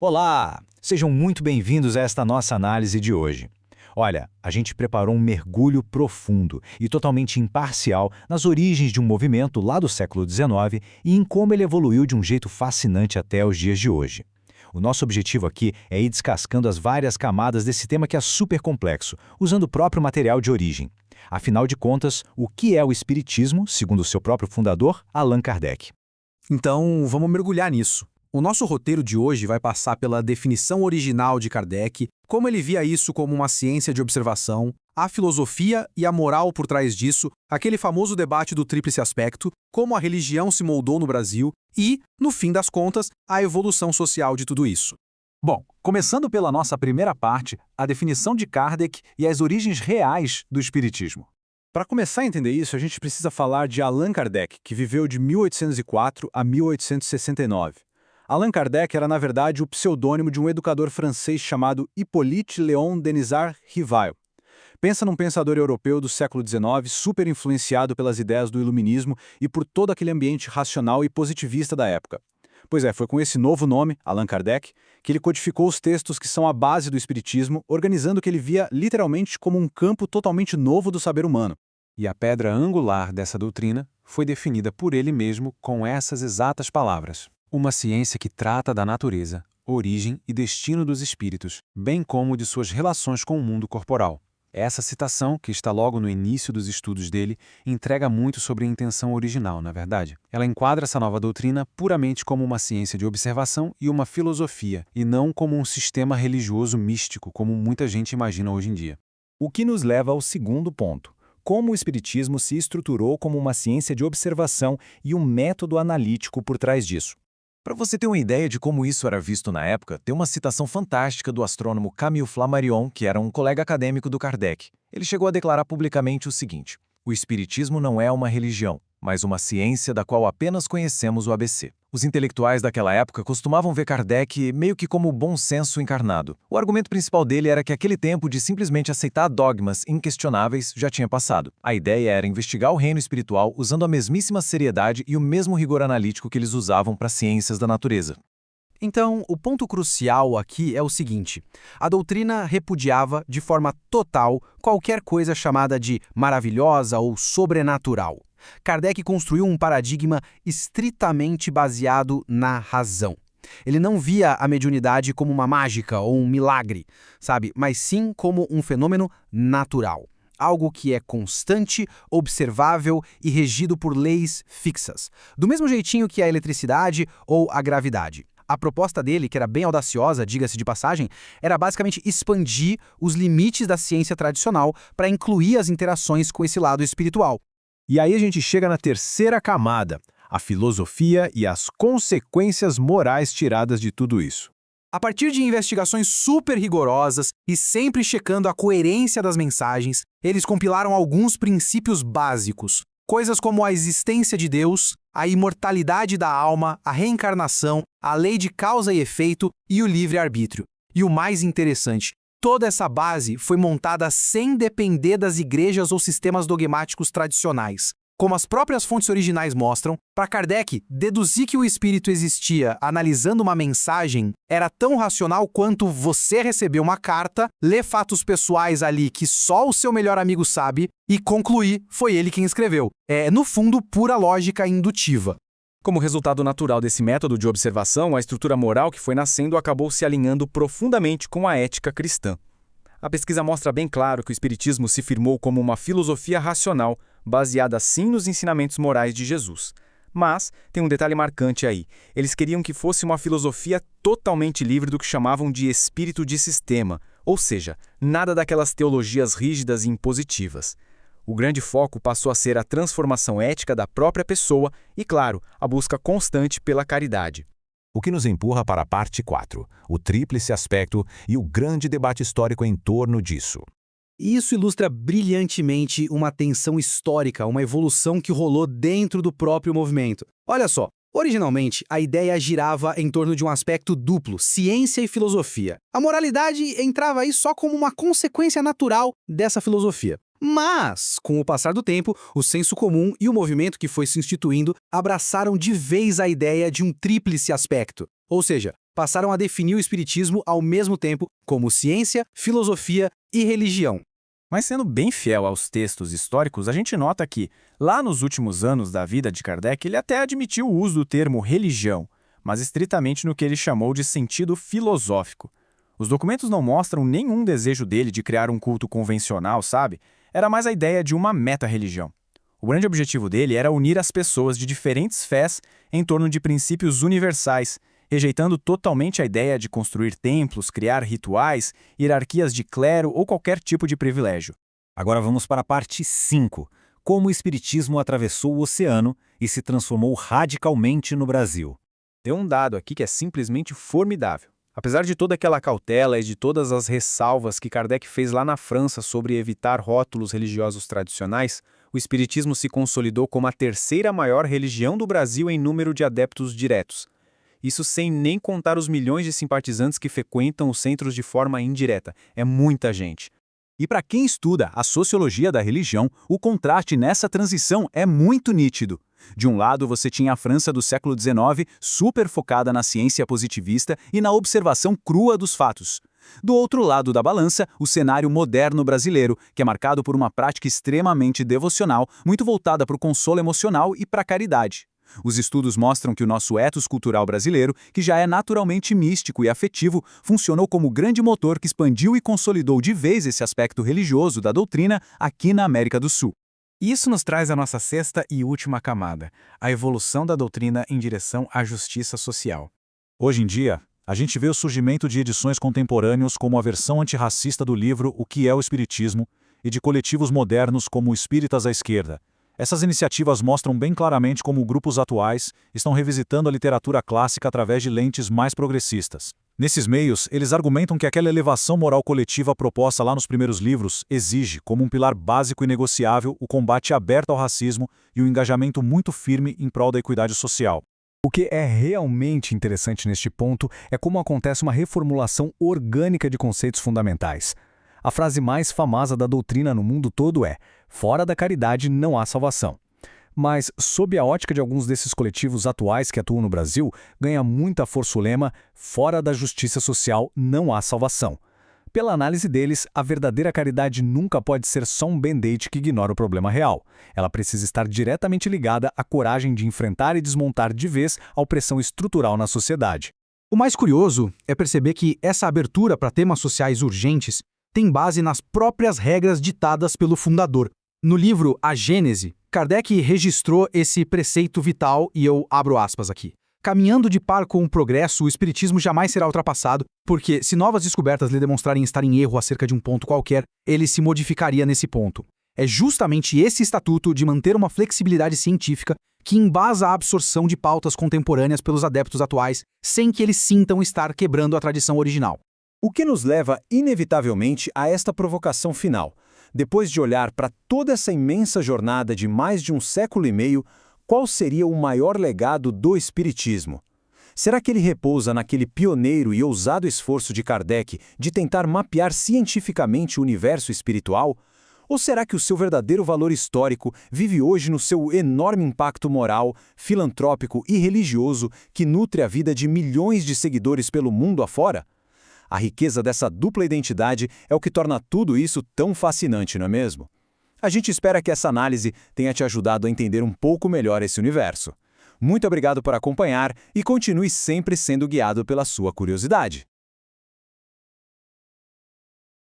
Olá! Sejam muito bem-vindos a esta nossa análise de hoje. Olha, a gente preparou um mergulho profundo e totalmente imparcial nas origens de um movimento lá do século XIX e em como ele evoluiu de um jeito fascinante até os dias de hoje. O nosso objetivo aqui é ir descascando as várias camadas desse tema que é super complexo, usando o próprio material de origem. Afinal de contas, o que é o Espiritismo, segundo o seu próprio fundador, Allan Kardec? Então, vamos mergulhar nisso. O nosso roteiro de hoje vai passar pela definição original de Kardec, como ele via isso como uma ciência de observação, a filosofia e a moral por trás disso, aquele famoso debate do tríplice aspecto, como a religião se moldou no Brasil e, no fim das contas, a evolução social de tudo isso. Bom, começando pela nossa primeira parte, a definição de Kardec e as origens reais do Espiritismo. Para começar a entender isso, a gente precisa falar de Allan Kardec, que viveu de 1804 a 1869. Allan Kardec era, na verdade, o pseudônimo de um educador francês chamado Hippolyte Léon Denisard Rivail. Pensa num pensador europeu do século XIX, super influenciado pelas ideias do iluminismo e por todo aquele ambiente racional e positivista da época. Pois é, foi com esse novo nome, Allan Kardec, que ele codificou os textos que são a base do espiritismo, organizando o que ele via literalmente como um campo totalmente novo do saber humano. E a pedra angular dessa doutrina foi definida por ele mesmo com essas exatas palavras: uma ciência que trata da natureza, origem e destino dos espíritos, bem como de suas relações com o mundo corporal. Essa citação, que está logo no início dos estudos dele, entrega muito sobre a intenção original, na verdade. Ela enquadra essa nova doutrina puramente como uma ciência de observação e uma filosofia, e não como um sistema religioso místico, como muita gente imagina hoje em dia. O que nos leva ao segundo ponto: como o Espiritismo se estruturou como uma ciência de observação e um método analítico por trás disso. Para você ter uma ideia de como isso era visto na época, tem uma citação fantástica do astrônomo Camille Flammarion, que era um colega acadêmico do Kardec. Ele chegou a declarar publicamente o seguinte: o Espiritismo não é uma religião, mas uma ciência da qual apenas conhecemos o ABC. Os intelectuais daquela época costumavam ver Kardec meio que como o bom senso encarnado. O argumento principal dele era que aquele tempo de simplesmente aceitar dogmas inquestionáveis já tinha passado. A ideia era investigar o reino espiritual usando a mesmíssima seriedade e o mesmo rigor analítico que eles usavam para ciências da natureza. Então, o ponto crucial aqui é o seguinte: a doutrina repudiava de forma total qualquer coisa chamada de maravilhosa ou sobrenatural. Kardec construiu um paradigma estritamente baseado na razão. Ele não via a mediunidade como uma mágica ou um milagre, sabe? Mas sim como um fenômeno natural. Algo que é constante, observável e regido por leis fixas. Do mesmo jeitinho que a eletricidade ou a gravidade. A proposta dele, que era bem audaciosa, diga-se de passagem, era basicamente expandir os limites da ciência tradicional para incluir as interações com esse lado espiritual. E aí a gente chega na terceira camada, a filosofia e as consequências morais tiradas de tudo isso. A partir de investigações super rigorosas e sempre checando a coerência das mensagens, eles compilaram alguns princípios básicos. Coisas como a existência de Deus, a imortalidade da alma, a reencarnação, a lei de causa e efeito e o livre-arbítrio. E o mais interessante, toda essa base foi montada sem depender das igrejas ou sistemas dogmáticos tradicionais. Como as próprias fontes originais mostram, para Kardec, deduzir que o espírito existia analisando uma mensagem era tão racional quanto você receber uma carta, ler fatos pessoais ali que só o seu melhor amigo sabe e concluir foi ele quem escreveu. É, no fundo, pura lógica indutiva. Como resultado natural desse método de observação, a estrutura moral que foi nascendo acabou se alinhando profundamente com a ética cristã. A pesquisa mostra bem claro que o Espiritismo se firmou como uma filosofia racional, baseada sim nos ensinamentos morais de Jesus. Mas tem um detalhe marcante aí: eles queriam que fosse uma filosofia totalmente livre do que chamavam de espírito de sistema, ou seja, nada daquelas teologias rígidas e impositivas. O grande foco passou a ser a transformação ética da própria pessoa e, claro, a busca constante pela caridade. O que nos empurra para a parte 4, o tríplice aspecto e o grande debate histórico em torno disso. Isso ilustra brilhantemente uma tensão histórica, uma evolução que rolou dentro do próprio movimento. Olha só, originalmente a ideia girava em torno de um aspecto duplo, ciência e filosofia. A moralidade entrava aí só como uma consequência natural dessa filosofia. Mas, com o passar do tempo, o senso comum e o movimento que foi se instituindo abraçaram de vez a ideia de um tríplice aspecto. Ou seja, passaram a definir o espiritismo ao mesmo tempo como ciência, filosofia e religião. Mas sendo bem fiel aos textos históricos, a gente nota que, lá nos últimos anos da vida de Kardec, ele até admitiu o uso do termo religião, mas estritamente no que ele chamou de sentido filosófico. Os documentos não mostram nenhum desejo dele de criar um culto convencional, sabe? Era mais a ideia de uma meta-religião. O grande objetivo dele era unir as pessoas de diferentes fés em torno de princípios universais, rejeitando totalmente a ideia de construir templos, criar rituais, hierarquias de clero ou qualquer tipo de privilégio. Agora vamos para a parte 5. Como o espiritismo atravessou o oceano e se transformou radicalmente no Brasil. Tem um dado aqui que é simplesmente formidável. Apesar de toda aquela cautela e de todas as ressalvas que Kardec fez lá na França sobre evitar rótulos religiosos tradicionais, o espiritismo se consolidou como a terceira maior religião do Brasil em número de adeptos diretos. Isso sem nem contar os milhões de simpatizantes que frequentam os centros de forma indireta. É muita gente. E para quem estuda a sociologia da religião, o contraste nessa transição é muito nítido. De um lado, você tinha a França do século XIX, super focada na ciência positivista e na observação crua dos fatos. Do outro lado da balança, o cenário moderno brasileiro, que é marcado por uma prática extremamente devocional, muito voltada para o consolo emocional e para a caridade. Os estudos mostram que o nosso ethos cultural brasileiro, que já é naturalmente místico e afetivo, funcionou como grande motor que expandiu e consolidou de vez esse aspecto religioso da doutrina aqui na América do Sul. Isso nos traz a nossa sexta e última camada, a evolução da doutrina em direção à justiça social. Hoje em dia, a gente vê o surgimento de edições contemporâneas como a versão antirracista do livro O que é o Espiritismo e de coletivos modernos como Espíritas à Esquerda. Essas iniciativas mostram bem claramente como grupos atuais estão revisitando a literatura clássica através de lentes mais progressistas. Nesses meios, eles argumentam que aquela elevação moral coletiva proposta lá nos primeiros livros exige, como um pilar básico e negociável, o combate aberto ao racismo e um engajamento muito firme em prol da equidade social. O que é realmente interessante neste ponto é como acontece uma reformulação orgânica de conceitos fundamentais. A frase mais famosa da doutrina no mundo todo é: fora da caridade não há salvação. Mas, sob a ótica de alguns desses coletivos atuais que atuam no Brasil, ganha muita força o lema: fora da justiça social não há salvação. Pela análise deles, a verdadeira caridade nunca pode ser só um band-aid que ignora o problema real. Ela precisa estar diretamente ligada à coragem de enfrentar e desmontar de vez a opressão estrutural na sociedade. O mais curioso é perceber que essa abertura para temas sociais urgentes tem base nas próprias regras ditadas pelo fundador. No livro A Gênese, Kardec registrou esse preceito vital e eu abro aspas aqui. Caminhando de par com o progresso, o espiritismo jamais será ultrapassado, porque se novas descobertas lhe demonstrarem estar em erro acerca de um ponto qualquer, ele se modificaria nesse ponto. É justamente esse estatuto de manter uma flexibilidade científica que embasa a absorção de pautas contemporâneas pelos adeptos atuais, sem que eles sintam estar quebrando a tradição original. O que nos leva, inevitavelmente, a esta provocação final. Depois de olhar para toda essa imensa jornada de mais de um século e meio, qual seria o maior legado do Espiritismo? Será que ele repousa naquele pioneiro e ousado esforço de Kardec de tentar mapear cientificamente o universo espiritual? Ou será que o seu verdadeiro valor histórico vive hoje no seu enorme impacto moral, filantrópico e religioso que nutre a vida de milhões de seguidores pelo mundo afora? A riqueza dessa dupla identidade é o que torna tudo isso tão fascinante, não é mesmo? A gente espera que essa análise tenha te ajudado a entender um pouco melhor esse universo. Muito obrigado por acompanhar e continue sempre sendo guiado pela sua curiosidade.